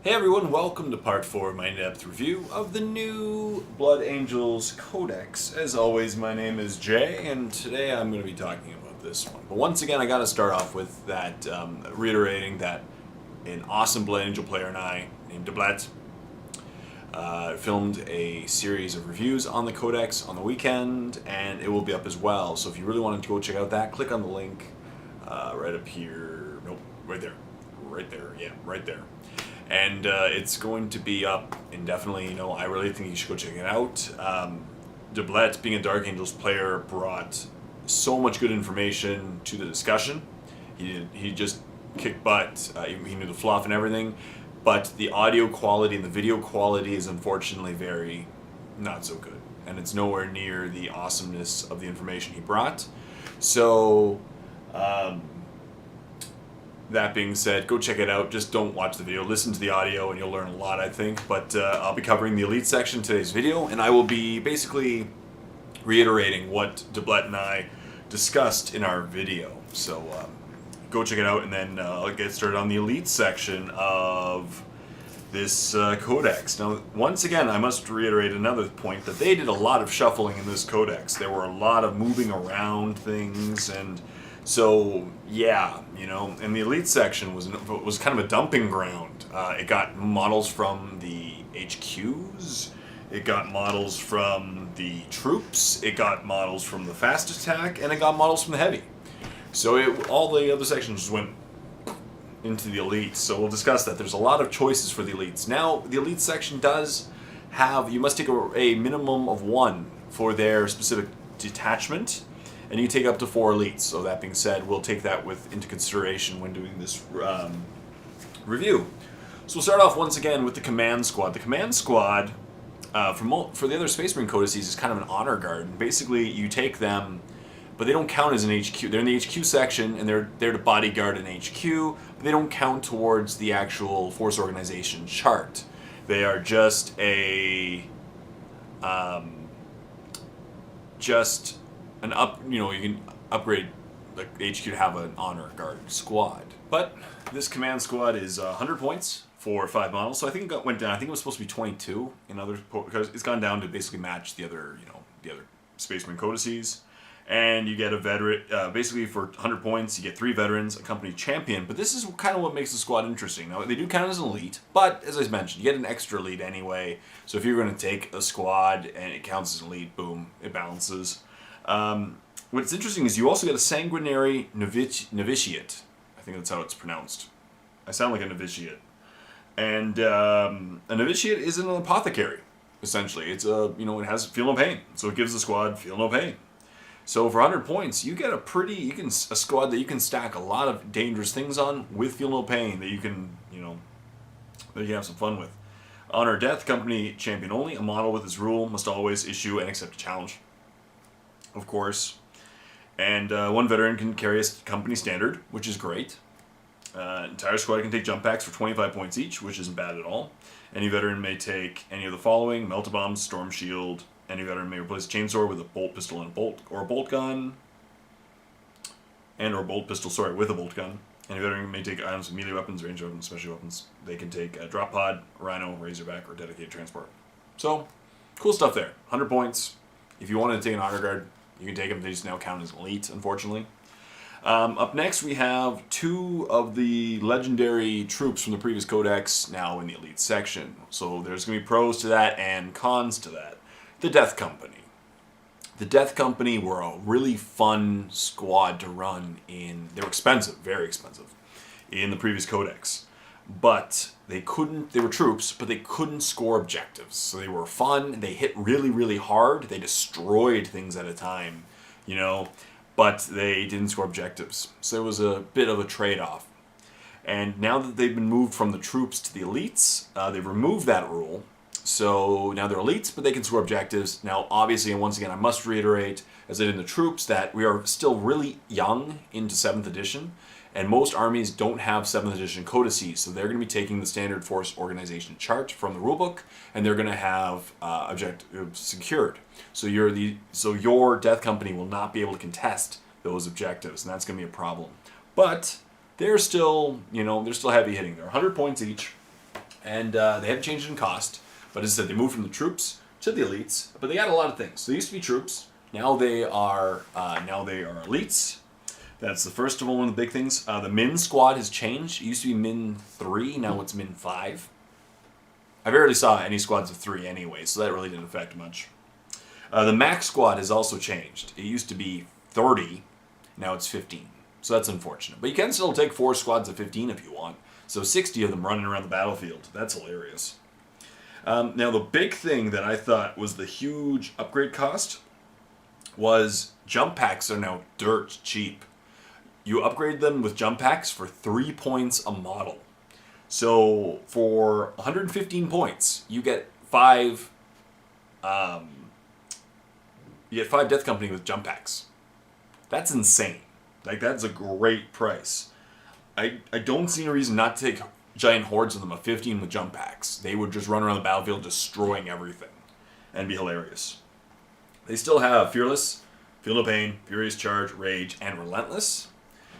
Hey everyone, welcome to part 4 of my in-depth review of the new Blood Angels Codex. As always, my name is Jay, and today I'm going to be talking about this one. But once again, I got to start off with that, reiterating that an awesome Blood Angel player and I, named Deblet, filmed a series of reviews on the Codex on the weekend, and it will be up as well. So if you really wanted to go check out that, click on the link right up here. Nope, right there. Right there, yeah, right there. And it's going to be up indefinitely. I really think you should go check it out. Deblet, being a Dark Angels player, brought so much good information to the discussion. He just kicked butt. He knew the fluff and everything, but the audio quality and the video quality is unfortunately very not so good, and it's nowhere near the awesomeness of the information he brought. So. That being said, go check it out. Just don't watch the video. Listen to the audio and you'll learn a lot, I think. But I'll be covering the Elite section in today's video, and I will be basically reiterating what Deblet and I discussed in our video. So go check it out, and then I'll get started on the Elite section of this Codex. Now, once again, I must reiterate another point, that they did a lot of shuffling in this Codex. There were a lot of moving around things, and so, yeah, and the Elite section was kind of a dumping ground. It got models from the HQs, it got models from the troops, it got models from the fast attack, and it got models from the heavy. So all the other sections just went into the Elite, so we'll discuss that. There's a lot of choices for the Elites. Now, the Elite section does have, you must take a minimum of 1 for their specific detachment, and you take up to 4 elites. So that being said, we'll take that into consideration when doing this review. So we'll start off once again with the Command Squad. The Command Squad, for the other Space Marine codices, is kind of an honor guard. And basically, you take them, but they don't count as an HQ. They're in the HQ section, and they're there to bodyguard an HQ, but they don't count towards the actual force organization chart. They are just you can upgrade the HQ to have an honor guard squad. But this Command Squad is 100 points for 5 models, so I think it went down. I think it was supposed to be 22 in others, because it's gone down to basically match the other Space Marine codices. And you get a veteran, basically for 100 points, you get 3 veterans, a company champion. But this is kind of what makes the squad interesting. Now, they do count as an elite, but as I mentioned, you get an extra elite anyway. So if you're going to take a squad and it counts as an elite, boom, it balances. What's interesting is you also get a sanguinary novitiate. I think that's how it's pronounced. I sound like a novitiate. And a novitiate is an apothecary, essentially. It's it has feel no pain, so it gives the squad feel no pain. So for 100 points, you get a squad that you can stack a lot of dangerous things on with feel no pain that you can have some fun with. Honor Death, company champion only. A model with this rule must always issue and accept a challenge, of course. And 1 veteran can carry a company standard, which is great. Entire squad can take jump packs for 25 points each, which isn't bad at all. Any veteran may take any of the following: Melta Bomb, Storm Shield. Any veteran may replace a chainsaw with a bolt pistol and a bolt gun. Or bolt pistol, with a bolt gun. Any veteran may take items with melee weapons, range weapons, special weapons. They can take a drop pod, rhino, razorback, or dedicated transport. So, cool stuff there. 100 points. If you wanted to take an honor guard, you can take them. They just now count as elite, unfortunately. Up next, we have 2 of the legendary troops from the previous Codex now in the Elite section. So there's going to be pros to that and cons to that. The Death Company. The Death Company were a really fun squad to run in. They were expensive, very expensive, in the previous Codex. But they were troops, but they couldn't score objectives. So they were fun, they hit really, really hard, they destroyed things at a time, but they didn't score objectives. So it was a bit of a trade-off. And now that they've been moved from the troops to the elites, they've removed that rule. So now they're elites, but they can score objectives. Now, obviously, and once again, I must reiterate, as I did in the troops, that we are still really young into 7th edition, and most armies don't have 7th edition codices, so they're going to be taking the standard force organization chart from the rulebook, and they're going to have objectives secured. So your Death Company will not be able to contest those objectives, and that's going to be a problem. But they're still, they're still heavy hitting. They're 100 points each. And they haven't changed in cost, but as I said, they moved from the troops to the elites. But they got a lot of things. So they used to be troops. Now they are elites. That's the first of all one of the big things. The Min squad has changed. It used to be Min 3, now it's Min 5. I barely saw any squads of 3 anyway, so that really didn't affect much. The Max squad has also changed. It used to be 30, now it's 15. So that's unfortunate. But you can still take 4 squads of 15 if you want. So 60 of them running around the battlefield. That's hilarious. Now the big thing that I thought was the huge upgrade cost was jump packs are now dirt cheap. You upgrade them with jump packs for 3 points a model. So for 115 points, you get 5. You get 5 Death Company with jump packs. That's insane. Like, that's a great price. I don't see a reason not to take giant hordes of them of 15 with jump packs. They would just run around the battlefield destroying everything and be hilarious. They still have Fearless, Feel No Pain, Furious Charge, Rage, and Relentless.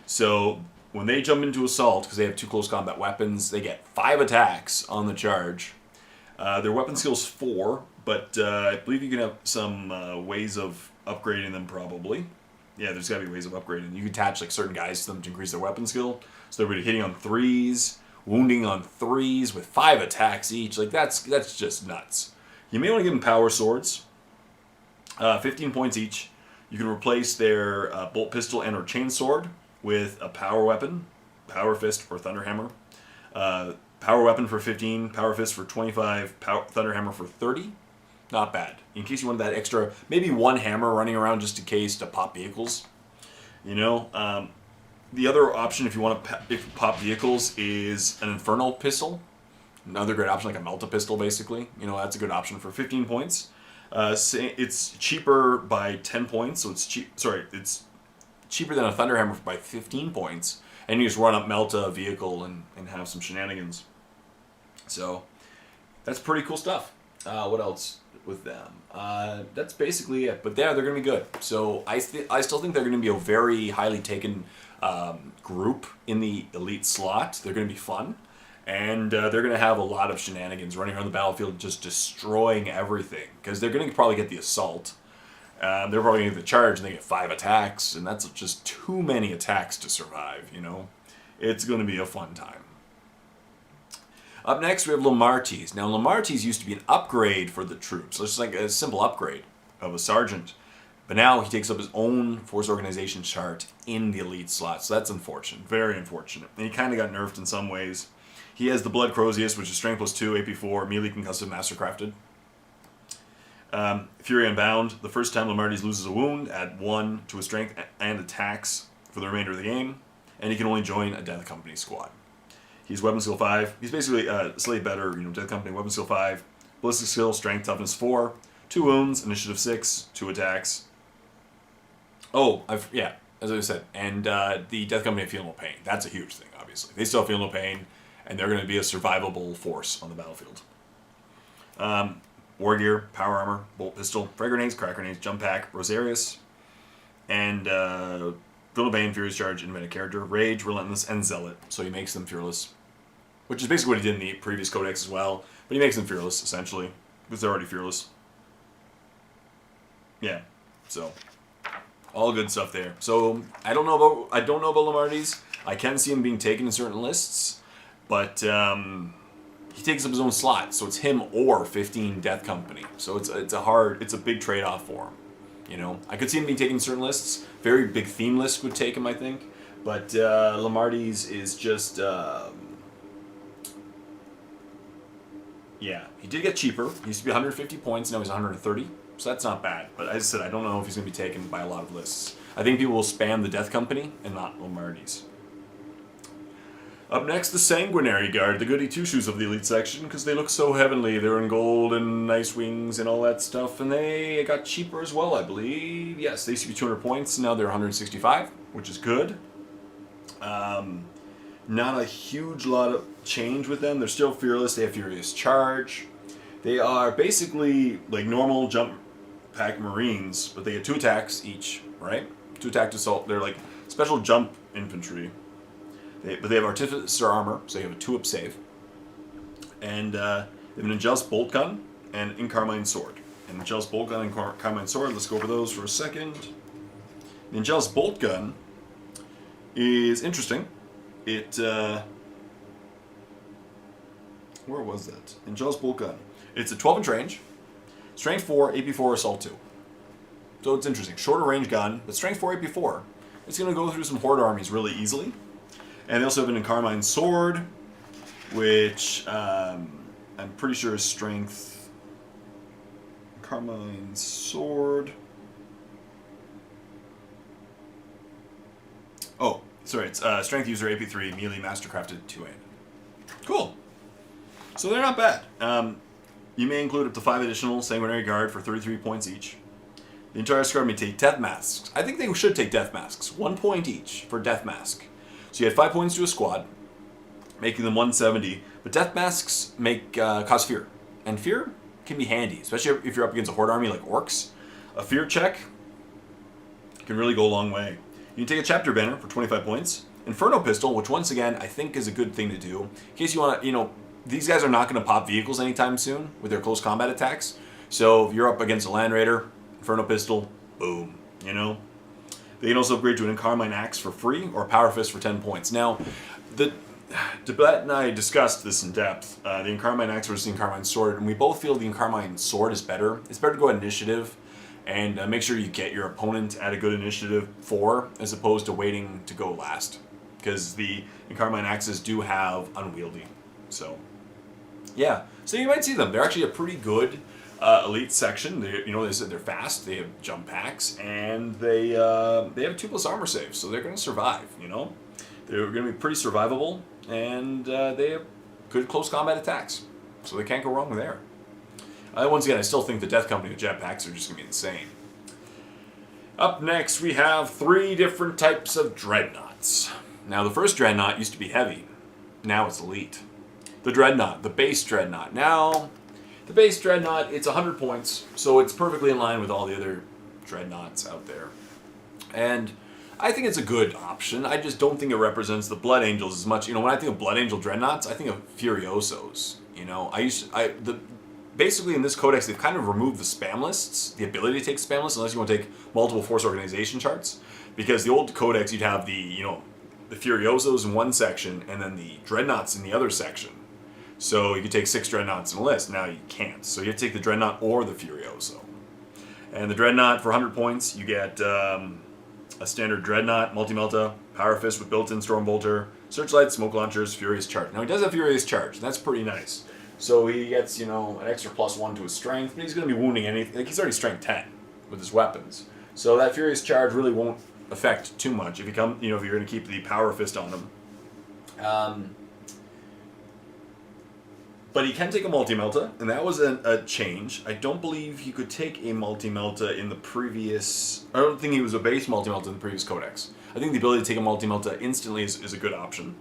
So when they jump into assault, because they have 2 close combat weapons, they get 5 attacks on the charge. Their weapon skill's 4, but I believe you can have some ways of upgrading them probably. Yeah, there's got to be ways of upgrading. You can attach like certain guys to them to increase their weapon skill. So they're really hitting on 3s, wounding on 3s with 5 attacks each. Like that's just nuts. You may want to give them power swords, 15 points each. You can replace their bolt pistol and or chainsword with a power weapon, power fist or thunderhammer. Power weapon for 15, power fist for 25, thunderhammer for 30. Not bad. In case you wanted that extra, maybe 1 hammer running around just in case to pop vehicles. You know, the other option if you want to pop vehicles is an infernal pistol. Another great option, like a melta pistol, basically. You know, that's a good option for 15 points. It's cheaper by 10 points, so it's cheap. Sorry, it's cheaper than a thunderhammer by 15 points, and you just run up melta vehicle and have some shenanigans. So that's pretty cool stuff. What else with them? That's basically it. But they're going to be good. So I still think they're going to be a very highly taken group in the elite slot. They're going to be fun. And they're going to have a lot of shenanigans running around the battlefield just destroying everything. Because they're going to probably get the assault. They're probably going to get the charge and they get 5 attacks. And that's just too many attacks to survive, you know. It's going to be a fun time. Up next, we have Lamarties. Now, Lamarties used to be an upgrade for the troops. So it's like a simple upgrade of a sergeant. But now he takes up his own force organization chart in the elite slot. So that's unfortunate. Very unfortunate. And he kind of got nerfed in some ways. He has the Blood Crozius, which is Strength plus 2, AP 4, melee concussive, mastercrafted. Fury Unbound. The first time Lamarties loses a wound, add 1 to his strength and attacks for the remainder of the game. And he can only join a Death Company squad. He's weapon skill 5. He's basically slightly better, you know, Death Company, weapon skill 5. Ballistic skill, strength, toughness 4. 2 wounds, initiative 6, 2 attacks. Oh, as I said. And the Death Company Feel No Pain. That's a huge thing, obviously. They still feel no pain, and they're going to be a survivable force on the battlefield. War gear, power armor, bolt pistol, frag grenades, crack grenades, jump pack, Rosarius, and Feel No Pain, Furious Charge, invented character, Rage, Relentless, and Zealot. So he makes them fearless. Which is basically what he did in the previous Codex as well. But he makes them fearless, essentially. Because they're already fearless. Yeah. So, all good stuff there. So, I don't know about Lamarties. I can see him being taken in certain lists. But, he takes up his own slot. So, it's him or 15 Death Company. So, it's a big trade-off for him. You know, I could see him being taken in certain lists. Very big theme list would take him, I think. But Lamarties is just... yeah, he did get cheaper. He used to be 150 points, now he's 130. So that's not bad. But as I said, I don't know if he's going to be taken by a lot of lists. I think people will spam the Death Company and not Lamarties. Up next, the Sanguinary Guard, the goody two-shoes of the elite section, because they look so heavenly. They're in gold and nice wings and all that stuff, and they got cheaper as well, I believe. Yes, they used to be 200 points, now they're 165, which is good. Not a huge lot of change with them. They're still fearless. They have Furious Charge. They are basically like normal jump pack Marines, but they get 2 attacks each, right? 2 attack assault. They're like special jump infantry. But they have Artificer armor, so you have a 2-up save. And they have an Angelus Bolt Gun and an Incarmine Sword. And Angelus Bolt Gun and Incarmine Sword, let's go over those for a second. The Angelus Bolt Gun is interesting. It, where was that? Angelus Bolt Gun. It's a 12-inch range, strength 4, AP 4, assault 2. So it's interesting. Shorter range gun, but strength 4, AP 4. It's going to go through some horde armies really easily. And they also have an Incarmine Sword, which I'm pretty sure is strength. Incarmine Sword. Oh, sorry, it's strength user AP3, melee mastercrafted 2-handed. Cool. So they're not bad. You may include up to 5 additional Sanguinary Guard for 33 points each. The entire squad may take Death Masks. I think they should take Death Masks. 1 point each for Death Mask. So you add 5 points to a squad, making them 170. But Death Masks make cause fear. And fear can be handy, especially if you're up against a horde army like Orcs. A fear check can really go a long way. You can take a Chapter Banner for 25 points. Inferno Pistol, which once again, I think is a good thing to do. In case you want to, these guys are not going to pop vehicles anytime soon with their close combat attacks. So if you're up against a Land Raider, Inferno Pistol, boom, They can also upgrade to an Incarmine Axe for free or Power Fist for 10 points. Now, Deblet and I discussed this in depth, the Incarmine Axe versus the Incarmine Sword, and we both feel the Incarmine Sword is better. It's better to go at initiative and make sure you get your opponent at a good initiative 4 as opposed to waiting to go last. Because the Incarmine Axes do have unwieldy. So, yeah. So you might see them. They're actually a pretty good elite section. They said they're fast. They have jump packs, and they have 2+ armor saves, so they're going to survive. They're going to be pretty survivable, and they have good close combat attacks, so they can't go wrong there. Once again, I still think the Death Company with jetpacks are just going to be insane. Up next, we have 3 different types of dreadnoughts. Now, the first dreadnought used to be heavy. Now it's elite. The dreadnought, the base dreadnought. Now, the base dreadnought, it's 100 points, so it's perfectly in line with all the other dreadnoughts out there. And I think it's a good option. I just don't think it represents the Blood Angels as much. When I think of Blood Angel dreadnoughts, I think of Furiosos. Basically in this codex, they've kind of removed the spam lists, the ability to take spam lists, unless you want to take multiple force organization charts. Because the old codex, you'd have the Furiosos in one section, and then the dreadnoughts in the other section. So you could take 6 dreadnoughts in a list. Now you can't. So you have to take the dreadnought or the Furioso. And the dreadnought, for 100 points, you get a standard dreadnought, multi-melta, power fist with built-in storm bolter, searchlights, smoke launchers, furious charge. Now he does have furious charge. And that's pretty nice. So he gets, an extra +1 to his strength, but he's going to be wounding anything. He's already strength 10 with his weapons. So that furious charge really won't affect too much if you're going to keep the power fist on him. But he can take a multi-melta, and that was a change. I don't believe he could take a multi-melta in the previous... I don't think he was a base multi-melta in the previous codex. I think the ability to take a multi-melta instantly is a good option.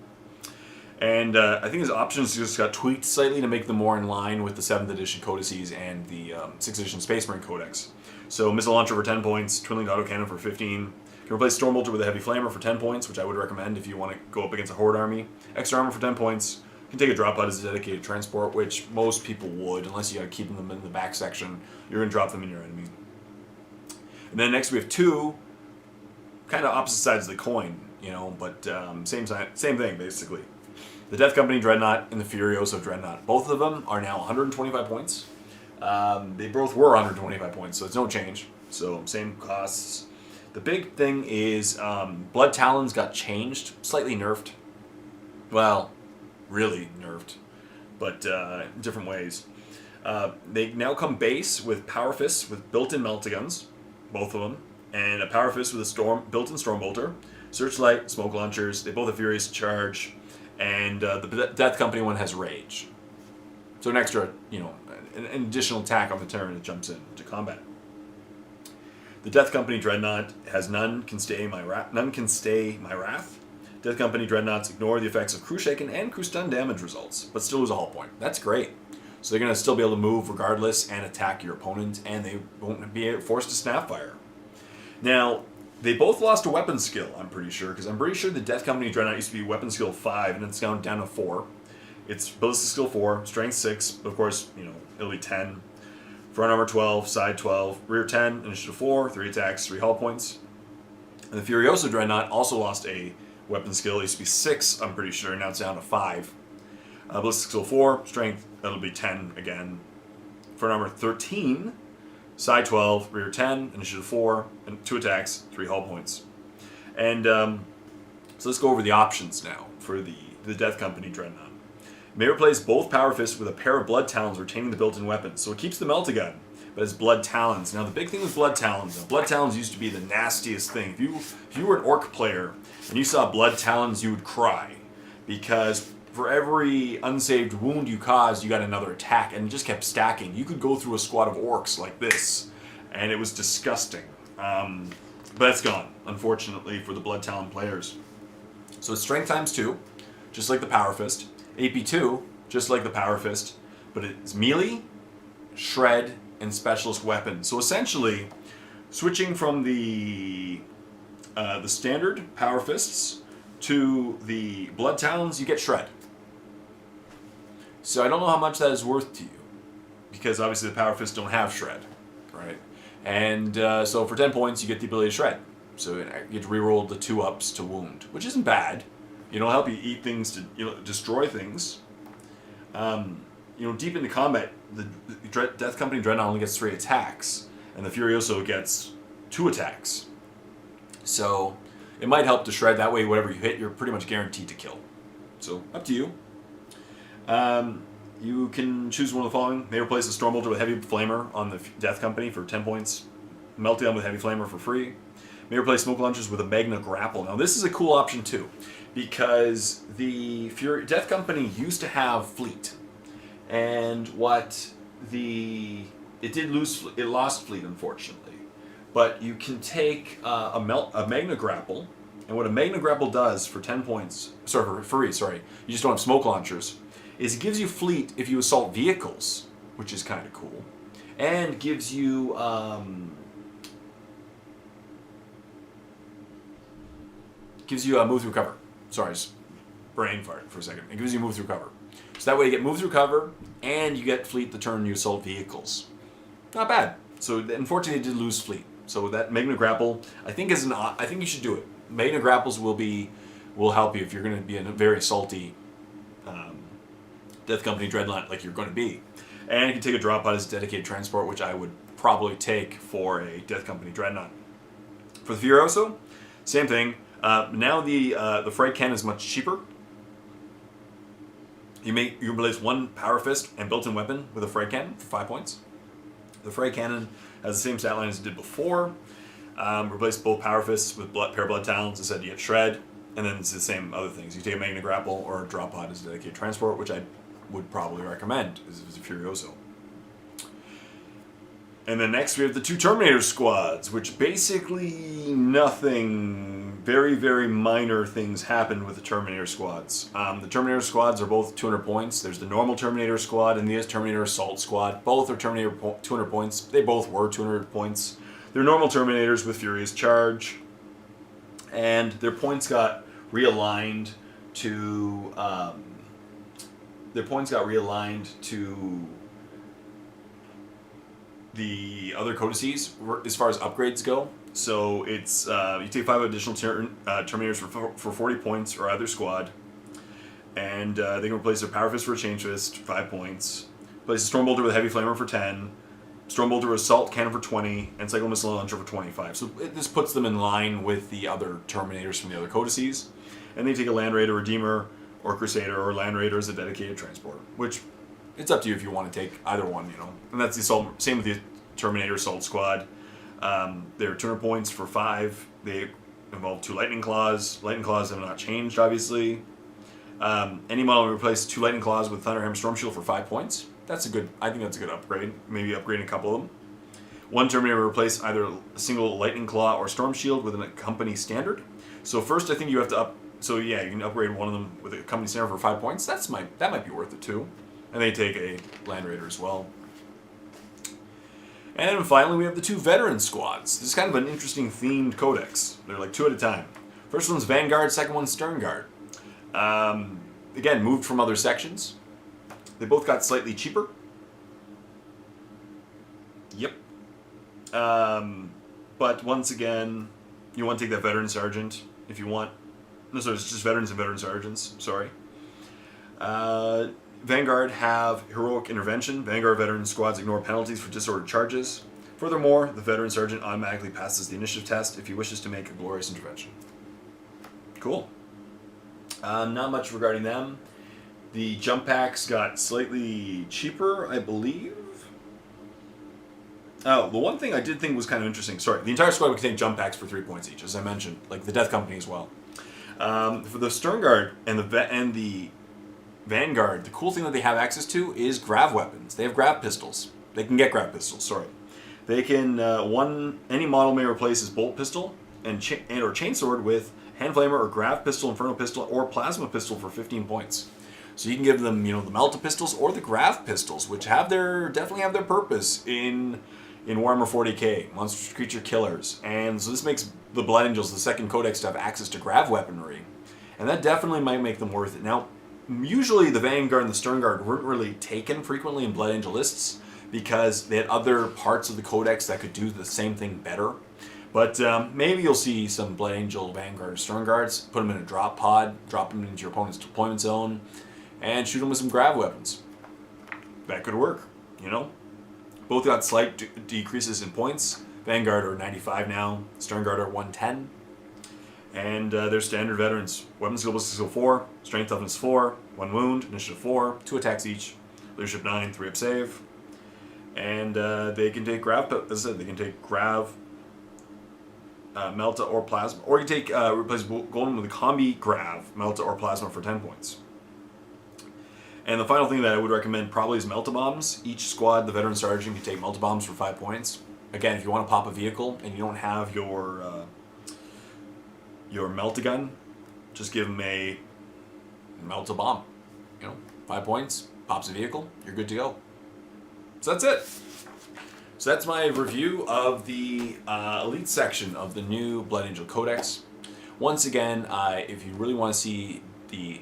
And I think his options just got tweaked slightly to make them more in line with the 7th edition codices and the 6th edition Space Marine Codex. So missile launcher for 10 points, twin-linked autocannon for 15. Can replace storm bolter with a heavy flamer for 10 points, which I would recommend if you want to go up against a horde army. Extra armor for 10 points. Can take a drop out as a dedicated transport, which most people would, unless you got to keep them in the back section. You're going to drop them in your enemy. And then next we have 2 kind of opposite sides of the coin, but same thing basically. The Death Company Dreadnought and the Furioso Dreadnought. Both of them are now 125 points. They both were 125 points, so it's no change. So same costs. The big thing is Blood Talons got changed, slightly nerfed. Well, really nerfed, but in different ways. They now come base with Power Fists with built-in Meltaguns, both of them, and a Power Fist with a built-in Storm Bolter, Searchlight, Smoke Launchers. They both have Furious Charge, and the Death Company one has Rage. So an extra, an additional attack on the turn that jumps in to combat. The Death Company Dreadnought has None Can Stay My Wrath. Death Company Dreadnoughts ignore the effects of Crew Shaken and Crew Stun damage results, but still lose a hull point. That's great. So they're going to still be able to move regardless and attack your opponent, and they won't be forced to Snapfire. Now, they both lost a weapon skill, I'm pretty sure, because I'm pretty sure the Death Company Dreadnought used to be weapon skill 5, and it's down to 4. It's ballistic skill 4, strength 6, but of course, it'll be 10. Front armor 12, side 12, rear 10, initiative 4, 3 attacks, 3 hull points. And the Furioso Dreadnought also lost a weapon skill. It used to be 6, I'm pretty sure. Now it's down to 5. Ballistic skill 4, strength, that'll be 10 again. Front armor 13, side 12, rear 10, initiative 4, and 2 attacks, 3 hull points. And so let's go over the options now for the Death Company Dreadnought. It may replace both Power Fists with a pair of Blood Talons retaining the built-in weapon. So it keeps the Melt-A-Gun, but it's Blood Talons. Now the big thing with Blood Talons, Blood Talons used to be the nastiest thing. If you were an Orc player and you saw Blood Talons, you would cry. Because for every unsaved wound you caused, you got another attack, and it just kept stacking. You could go through a squad of Orcs like this, and it was disgusting. But that's gone, unfortunately, for the Blood Talon players. So it's Strength times 2, just like the Power Fist. AP 2, just like the Power Fist, but it's melee, shred, and specialist weapon. So essentially, switching from the standard Power Fists to the Blood Talons, you get shred. So I don't know how much that is worth to you, because obviously the Power Fists don't have shred, right? And so for 10 points, you get the ability to shred. So you get to reroll the 2-ups to wound, which isn't bad. It'll help you eat things to destroy things. Deep into combat, the Death Company Dreadnought only gets 3 attacks, and the Furioso gets 2 attacks. So it might help to shred. That way, whatever you hit, you're pretty much guaranteed to kill. So up to you. You can choose one of the following. May replace a Storm Bolter with Heavy Flamer on the Death Company for 10 points. Meltdown with Heavy Flamer for free. May replace Smoke Launchers with a Magna Grapple. Now this is a cool option too, because the Death Company used to have fleet, and it lost fleet, unfortunately. But you can take a Magna Grapple, and what a Magna Grapple does for 10 points, for free, you just don't have Smoke Launchers, is it gives you fleet if you assault vehicles, which is kind of cool, and gives you move through cover. Sorry, brain fart for a second. It gives you move through cover. So that way you get move through cover, and you get fleet the turn you assault vehicles. Not bad. So unfortunately, it did lose fleet. So that Magna Grapple, I think you should do it. Magna Grapples will help you if you're going to be in a very salty Death Company Dreadnought like you're going to be. And you can take a drop pod as a dedicated transport, which I would probably take for a Death Company Dreadnought. For the Furioso, same thing. Now the Frag Cannon is much cheaper. You replace 1 Power Fist and built-in weapon with a Frag Cannon for 5 points. The Frag Cannon has the same stat line as it did before. Replace both Power Fists with pair of Blood Talons. Instead you get Shred, and then it's the same other things. You take a Magna Grapple or a drop pod as a dedicated transport, which I would probably recommend as a Furioso. And then next we have the 2 Terminator Squads, which basically nothing, very, very minor things happened with the Terminator Squads. The Terminator Squads are both 200 points. There's the normal Terminator Squad and the Terminator Assault Squad. Both are 200 points. They both were 200 points. They're normal Terminators with Furious Charge. And their points got realigned to... the other codices as far as upgrades go. So it's you take 5 additional Terminators for 40 points or either squad, and they can replace their Power Fist for a Change Fist, 5 points. Replace a Storm Bolter with a Heavy Flamer for 10, Storm Bolter with Assault Cannon for 20, and Cycle Missile Launcher for 25. So this puts them in line with the other Terminators from the other codices. And they take a Land Raider, Redeemer, or Crusader, or Land Raider as a dedicated transport, which it's up to you if you want to take either one, And that's the assault. Same with the Terminator Assault Squad. They're 200 points for 5. They involve 2 Lightning Claws. Lightning Claws have not changed, obviously. Any model will replace 2 Lightning Claws with Thunderhammer Storm Shield for 5 points. I think that's a good upgrade. Maybe upgrade a couple of them. 1 Terminator will replace either a single Lightning Claw or Storm Shield with a company standard. So first, I think you have to So yeah, you can upgrade one of them with a company standard for 5 points. That might be worth it too. And they take a Land Raider as well. And then finally, we have the 2 Veteran Squads. This is kind of an interesting themed codex. They're like 2 at a time. First one's Vanguard, second one's Stern Guard. again, moved from other sections. They both got slightly cheaper. Yep. But once again, you want to take that veteran sergeant if you want. No, sorry, it's just veterans and veteran sergeants. Sorry. Vanguard have heroic intervention. Vanguard veteran squads ignore penalties for disordered charges. Furthermore, the veteran sergeant automatically passes the initiative test if he wishes to make a glorious intervention. Cool. Not much regarding them. The jump packs got slightly cheaper, I believe. Oh, the one thing I did think was kind of interesting. Sorry, the entire squad would contain jump packs for 3 points each, as I mentioned, like the Death Company as well. For the Stern Guard and the Vanguard, the cool thing that they have access to is grav weapons. They have grav pistols. They can get grav pistols. Sorry, they can any model may replace his bolt pistol and or chainsword with hand flamer or grav pistol, inferno pistol, or plasma pistol for 15 points. So you can give them, the Melta pistols or the grav pistols, which definitely have their purpose in Warhammer 40k, monster creature killers. And so this makes the Blood Angels, the second Codex, to have access to grav weaponry. And that definitely might make them worth it. Now, usually the Vanguard and the Stern Guard weren't really taken frequently in Blood Angel lists because they had other parts of the Codex that could do the same thing better. But maybe you'll see some Blood Angel, Vanguard, or Stern Guards, put them in a drop pod, drop them into your opponent's deployment zone, and shoot them with some grav weapons. That could work, Both got slight decreases in points. Vanguard are 95 now, Stern Guard are 110. And they're standard veterans. Weapons skill ballistic skill 4, strength toughness 4, 1 wound, initiative 4, 2 attacks each, leadership 9, 3 up save. And they can take grav, as I said, they can take grav, Melta, or plasma. Or you can take, replace Golden with a combi grav, Melta, or plasma for 10 points. And the final thing that I would recommend probably is Melta bombs. Each squad, the veteran sergeant, can take Melta bombs for 5 points. Again, if you want to pop a vehicle and you don't have your Melta gun, just give them a Melta bomb. 5 points, pops a vehicle, you're good to go. So that's it. So that's my review of the Elite section of the new Blood Angel Codex. Once again, if you really want to see the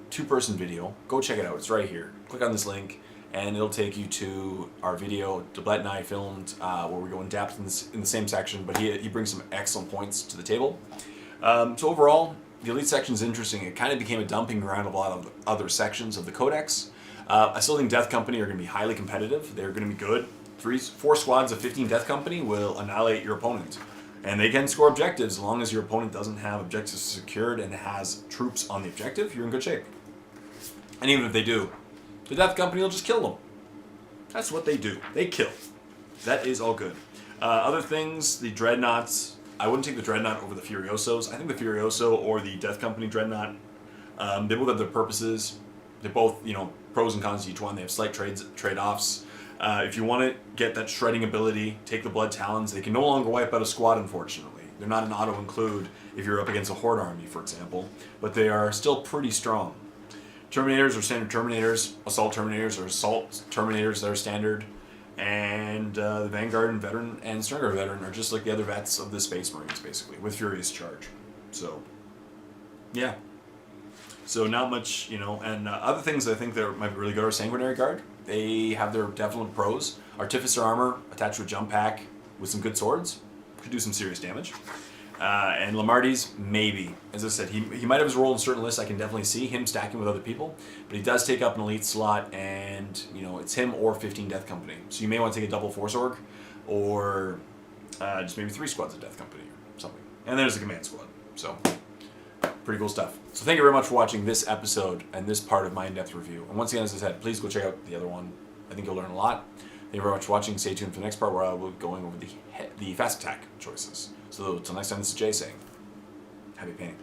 2-person video, go check it out. It's right here. Click on this link and it'll take you to our video Deblet and I filmed where we go in depth in the same section, but he brings some excellent points to the table. So overall, the Elite section is interesting. It kind of became a dumping ground of a lot of other sections of the Codex. I still think Death Company are going to be highly competitive. They're going to be good. 4 squads of 15 Death Company will annihilate your opponent. And they can score objectives as long as your opponent doesn't have objectives secured and has troops on the objective. You're in good shape. And even if they do, the Death Company will just kill them. That's what they do. They kill. That is all good. Other things, the Dreadnoughts. I wouldn't take the Dreadnought over the Furiosos. I think the Furioso or the Death Company Dreadnought, they both have their purposes. They both, pros and cons to each one. They have slight trade-offs. If you want to get that shredding ability, take the Blood Talons. They can no longer wipe out a squad, unfortunately. They're not an auto-include if you're up against a Horde army, for example. But they are still pretty strong. Terminators are standard Terminators. Assault Terminators are Assault Terminators that are standard. And the Vanguard and Veteran and Stern Guard Veteran are just like the other vets of the Space Marines, basically, with Furious Charge. So, yeah. So not much, and other things I think that might be really good are Sanguinary Guard. They have their definite pros. Artificer Armor attached to a jump pack with some good swords. Could do some serious damage. And Lamarty's, maybe. As I said, he might have his role in certain lists. I can definitely see him stacking with other people. But he does take up an elite slot, and it's him or 15 Death Company. So you may want to take a double Force Org, or just maybe 3 squads of Death Company or something. And there's a command squad. So, pretty cool stuff. So thank you very much for watching this episode and this part of my in-depth review. And once again, as I said, please go check out the other one. I think you'll learn a lot. Thank you very much for watching. Stay tuned for the next part where I will be going over the fast attack choices. So until next time, this is Jay saying, happy painting.